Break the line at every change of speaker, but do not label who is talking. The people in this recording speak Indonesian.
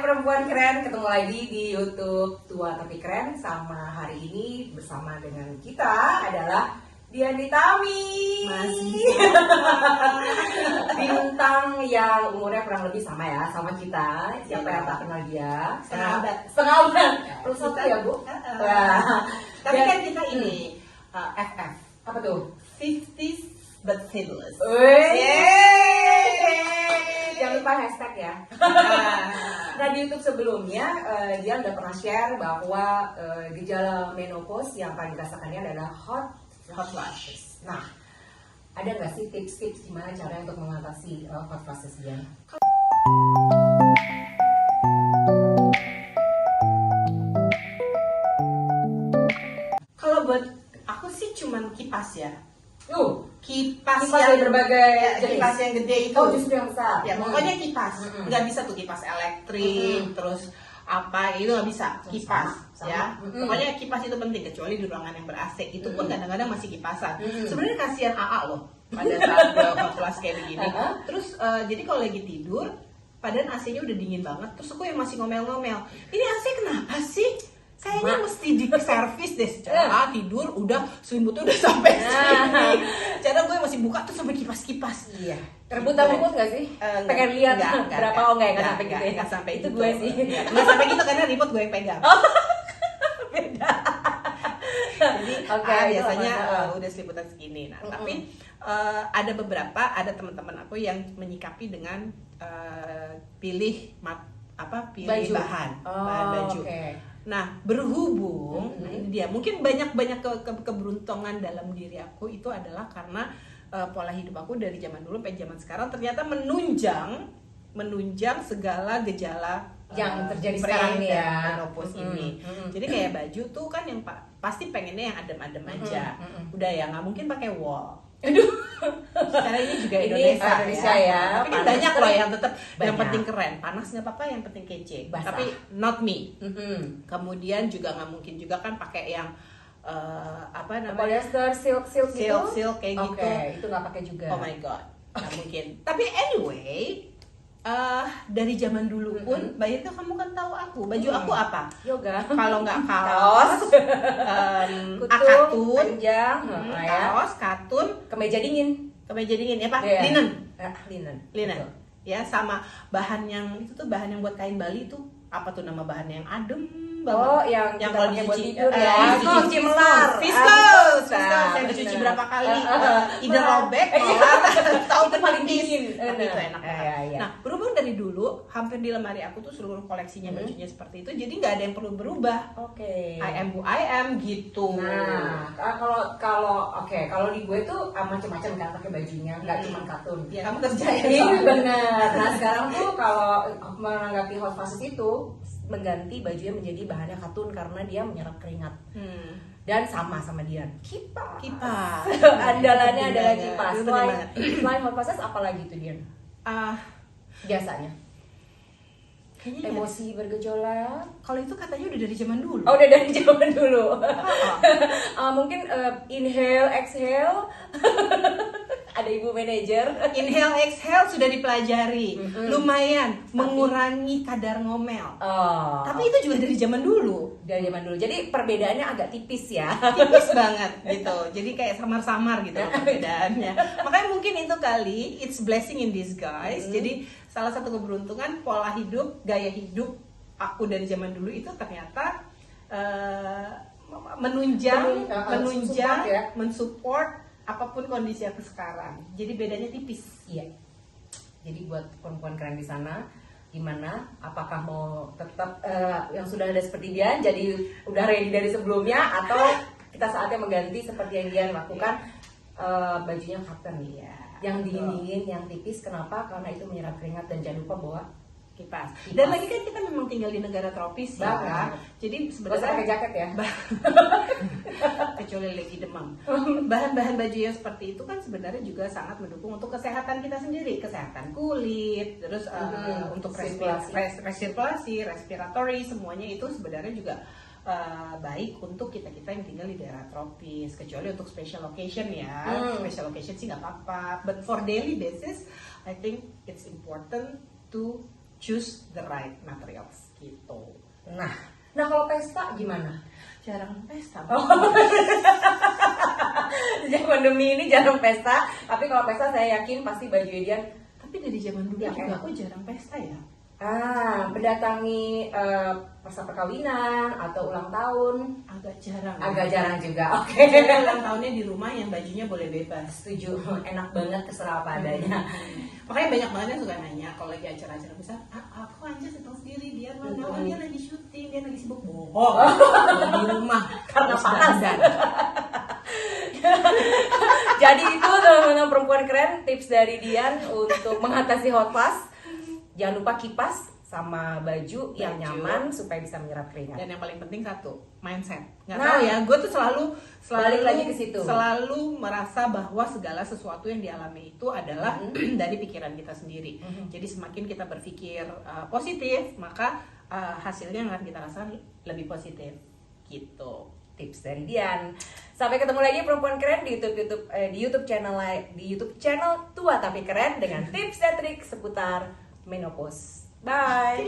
perempuan keren, ketemu lagi di YouTube Tua Tapi Keren. Sama hari ini bersama dengan kita adalah Dian Tami, bintang yang umurnya kurang lebih sama ya sama kita. Siapa yang tak kenal dia? Setengah abad. Terus satu ya Bu?
Tapi kan kita ini FF.
Apa tuh?
50s but fabulous.
Jangan lupa hashtag ya. Nah di YouTube sebelumnya dia udah pernah share bahwa gejala menopause yang paling dirasakannya adalah hot flashes. Nah ada nggak sih tips-tips gimana caranya untuk mengatasi hot flashes dia?
Kalau buat aku sih cuman kipas ya. Kipas
yang
yang
berbagai jenis.
kipas yang gede itu.
Oh justru yang besar.
Ya pokoknya kipas. Nggak bisa tuh kipas elektrik, terus apa itu nggak bisa. Kipas
Sama.
ya. Pokoknya kipas itu penting kecuali di ruangan yang ber AC. Itu pun kadang-kadang masih kipasan. Sebenarnya kasihan AA loh pada saat hot flash kayak begini. Terus jadi kalau lagi tidur, padahal AC-nya udah dingin banget. Terus aku yang masih ngomel-ngomel. Ini AC kenapa sih? Kayaknya mesti di servis deh. Secara tidur udah selimutnya udah sampai sini. Cara gue masih buka tuh sampai kipas-kipas.
Iya. Rebutan-rebut nggak sih? Pengen lihat berapa? Nggak sampai gitu ya.
Nggak sampai
itu
gitu.
gue sih.
Nggak sampai gitu karena remote gue yang pegang.
Beda.
Jadi
Oke,
biasanya
itu
udah seliputan segini. Nah, tapi ada teman-teman aku yang menyikapi dengan pilih
Baju.
bahan baju.
Okay.
Nah, berhubung nah ini dia mungkin banyak keberuntungan dalam diri aku itu adalah karena pola hidup aku dari zaman dulu sampai zaman sekarang ternyata menunjang segala gejala
yang terjadi sekarang ini ya.
menopause ini. Jadi kayak baju tuh kan yang pasti pengennya yang adem-adem aja. Udah ya nggak mungkin pakai wol. Aduh. Karena ini juga Indonesia ya. Tapi kan banyak loh yang tetap yang penting keren. Panas nggak apa-apa, yang penting kece.
Basah.
Tapi not me. Kemudian juga nggak mungkin juga kan pakai yang apa namanya?
Polyester, silk gitu.
Silk kayak gitu.
Oke, itu nggak pakai juga.
Oh my god. Nggak mungkin. Tapi anyway, dari zaman dulu pun, Mbak Irka kamu kan tahu aku, baju aku apa?
Yoga.
Kalau nggak kaos,
Kutub,
katun,
panjang,
kaos, katun,
kemeja dingin.
Ya Pak,
Iya.
linen,
Linen.
Betul. Ya sama bahan yang itu tuh bahan yang buat kain Bali tuh apa tuh nama bahannya yang adem banget.
Oh, yang
yang
kita
kalau
pakai buat
dicuci
tidur ya. Cuci melar.
Viscose.
Nah,
Saya udah cuci
benar.
berapa kali. Either robek, malah tahu
Itu paling dingin.
Tapi itu enak banget.
Iya.
Nah, berhubung dari dulu hampir di lemari aku tuh seluruh koleksinya bajunya seperti itu, jadi nggak ada yang perlu berubah.
Oke.
I am who I am gitu.
Nah, kalau di gue tuh macam-macam kan pakai bajunya, nggak cuma katun.
Ya kamu kerja ya.
Iya benar. Nah sekarang tuh kalau menanggapi hot flashes itu mengganti bajunya menjadi bahannya katun karena dia menyerap keringat. Dan sama Dian. Kipas. Andalannya adalah kipas. Selain hot flashes apa lagi tuh Dian? Biasanya
Kayaknya
emosi bergejolak.
kalau itu katanya udah dari zaman dulu.
Oh udah dari zaman dulu. Mungkin inhale, exhale. Ada ibu manajer.
Inhale, exhale sudah dipelajari. Lumayan mengurangi kadar ngomel. Tapi itu juga dari zaman dulu.
Dari zaman dulu. Jadi perbedaannya agak tipis ya.
Tipis banget gitu. Jadi kayak samar-samar gitu perbedaannya. Makanya mungkin itu kali it's blessing in disguise. Jadi salah satu keberuntungan pola hidup, gaya hidup aku dari zaman dulu itu ternyata menunjang,
support ya.
mensupport apapun kondisi aku sekarang. Jadi bedanya tipis.
Iya. Jadi buat perempuan keren di sana, gimana? Apakah mau tetap yang sudah ada seperti Dian, jadi udah ready dari sebelumnya, atau kita saatnya mengganti seperti yang Dian lakukan, bajunya cotton
Iya.
yang dingin-dingin, yang tipis. Kenapa? Karena itu menyerap keringat dan jangan lupa bawa
kipas. Dan lagi kan kita memang tinggal di negara tropis ya. Jadi
nggak usah
sebenarnya
pakai jaket ya.
kecuali lagi demam. Bahan-bahan baju yang seperti itu kan sebenarnya juga sangat mendukung untuk kesehatan kita sendiri, kesehatan kulit, terus untuk resirkulasi, respiratory, semuanya itu sebenarnya juga baik untuk kita yang tinggal di daerah tropis, kecuali untuk special occasion ya. Special occasion sih nggak apa-apa, but for daily basis I think it's important to choose the right materials gitu.
Nah kalau pesta gimana?
Jarang pesta.
Sejak pandemi ini jarang pesta, tapi kalau pesta saya yakin pasti baju Edian.
Tapi dari zaman dulu
Ya,
juga aku jarang pesta ya.
Mendatangi pesta perkawinan atau ulang tahun
Agak jarang.
agak jarang juga. Oke.
Jadi ulang tahunnya di rumah yang bajunya boleh bebas.
Setuju, enak banget terserah apa adanya.
Makanya banyak banget yang suka nanya kalau lagi acara-acara besar, aku aja datang sendiri, dia mana? Oh, dia lagi syuting, dia lagi sibuk bohong. Di rumah
Karena
terus
panas.
dandan.
Jadi itu teman-teman perempuan keren, tips dari Dian untuk mengatasi hot flash. Jangan lupa kipas sama baju yang nyaman supaya bisa menyerap keringat.
Dan yang paling penting satu, mindset. Nggak
Nah,
tahu ya, gue tuh selalu
balik lagi ke situ.
Selalu merasa bahwa segala sesuatu yang dialami itu adalah dari pikiran kita sendiri. Jadi semakin kita berpikir positif, maka hasilnya yang akan kita rasakan lebih positif. Gitu.
Tips dari Dian. Sampai ketemu lagi perempuan keren di YouTube channel Tua Tapi Keren dengan tips dan trik seputar menopause. Bye.